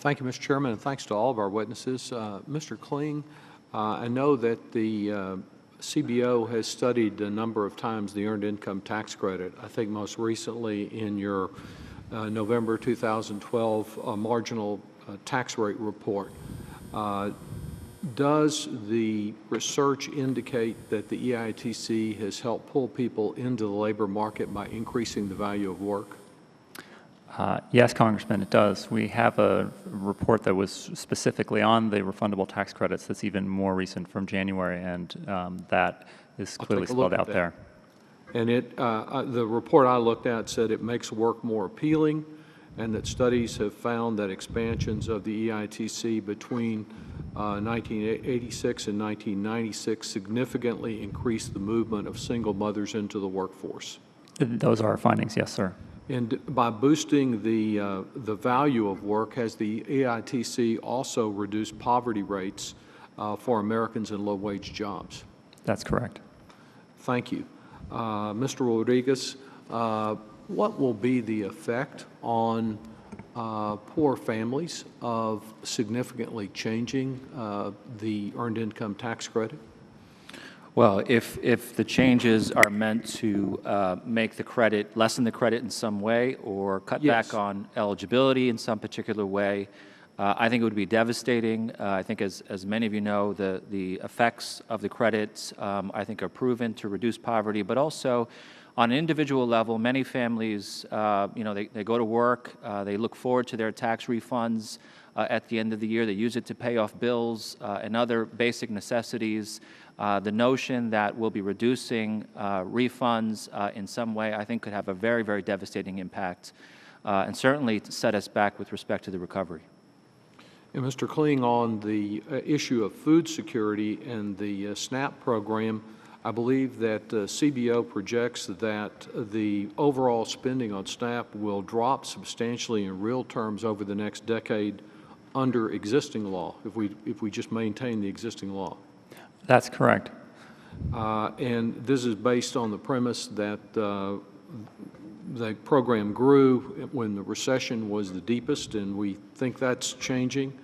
Thank you, Mr. Chairman, and thanks to all of our witnesses. Mr. Kling, I know that the CBO has studied a number of times the Earned Income Tax Credit. I think most recently in your November 2012 marginal tax rate report. Does the research indicate that the EITC has helped pull people into the labor market by increasing the value of work? Yes, Congressman, it does. We have a report that was specifically on the refundable tax credits that's even more recent from January, and that is clearly spelled out there. And the report I looked at said it makes work more appealing, and that studies have found that expansions of the EITC between 1986 and 1996 significantly increased the movement of single mothers into the workforce. Those are our findings, yes, sir. And by boosting the value of work, has the EITC also reduced poverty rates for Americans in low-wage jobs? That's correct. Thank you. Mr. Rodriguez, what will be the effect on poor families of significantly changing the Earned Income Tax Credit? Well, if the changes are meant to make the credit, lessen the credit in some way, or cut back on eligibility in some particular way, I think it would be devastating. I think, as many of you know, the effects of the credits, I think, are proven to reduce poverty, but also on an individual level, many families, they go to work, they look forward to their tax refunds at the end of the year. They use it to pay off bills and other basic necessities. The notion that we'll be reducing refunds in some way, I think, could have a very, very devastating impact and certainly set us back with respect to the recovery. And Mr. Kling, on the issue of food security and the SNAP program, I believe that CBO projects that the overall spending on SNAP will drop substantially in real terms over the next decade under existing law, if we just maintain the existing law. That's correct. And this is based on the premise that the program grew when the recession was the deepest, and we think that's changing.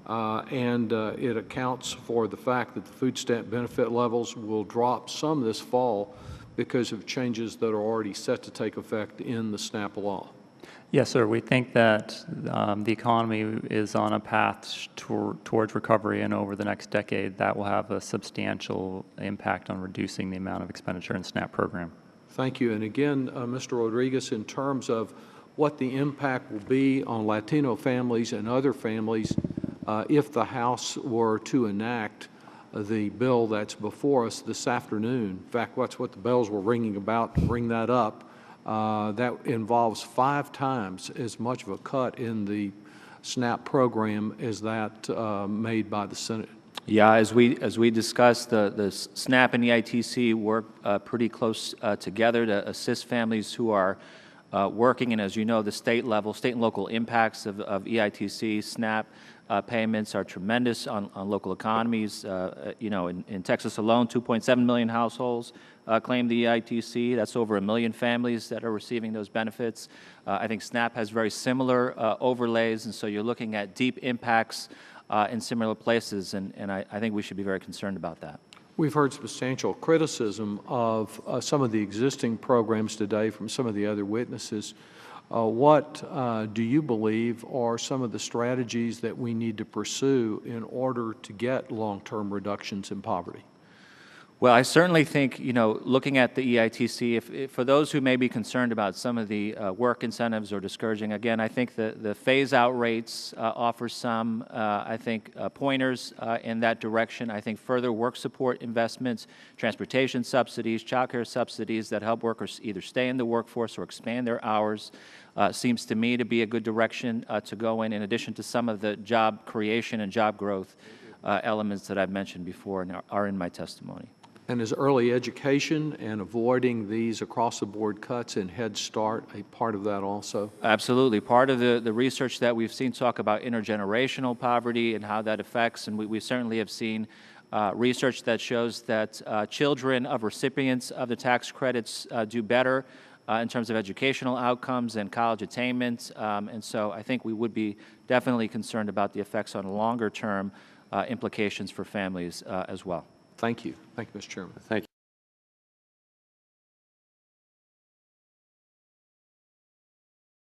And it accounts for the fact that the food stamp benefit levels will drop some this fall because of changes that are already set to take effect in the SNAP law. Yes, sir. We think that the economy is on a path towards recovery, and over the next decade, that will have a substantial impact on reducing the amount of expenditure in the SNAP program. Thank you. And again, Mr. Rodriguez, in terms of what the impact will be on Latino families and other families if the House were to enact the bill that's before us this afternoon. In fact, that's what the bells were ringing about to bring that up. That involves 5 times as much of a cut in the SNAP program as that made by the Senate. Yeah, as we discussed, the SNAP and EITC work pretty close together to assist families who are working, and as you know, the state and local impacts of EITC, SNAP payments are tremendous on local economies. In Texas alone, 2.7 million households claim the EITC. That's over 1 million families that are receiving those benefits. I think SNAP has very similar overlays, and so you're looking at deep impacts in similar places, and I think we should be very concerned about that. We've heard substantial criticism of some of the existing programs today from some of the other witnesses. What do you believe are some of the strategies that we need to pursue in order to get long-term reductions in poverty? Well, I certainly think, looking at the EITC, if for those who may be concerned about some of the work incentives or discouraging, again, I think the phase-out rates offer some, pointers in that direction. I think further work support investments, transportation subsidies, child care subsidies that help workers either stay in the workforce or expand their hours seems to me to be a good direction to go in addition to some of the job creation and job growth elements that I've mentioned before and are in my testimony. And is early education and avoiding these across-the-board cuts in Head Start a part of that also? Absolutely. Part of the research that we've seen talk about intergenerational poverty and how that affects, and we certainly have seen research that shows that children of recipients of the tax credits do better in terms of educational outcomes and college attainment. And so I think we would be definitely concerned about the effects on longer-term implications for families as well. Thank you. Thank you, Mr. Chairman. Thank you.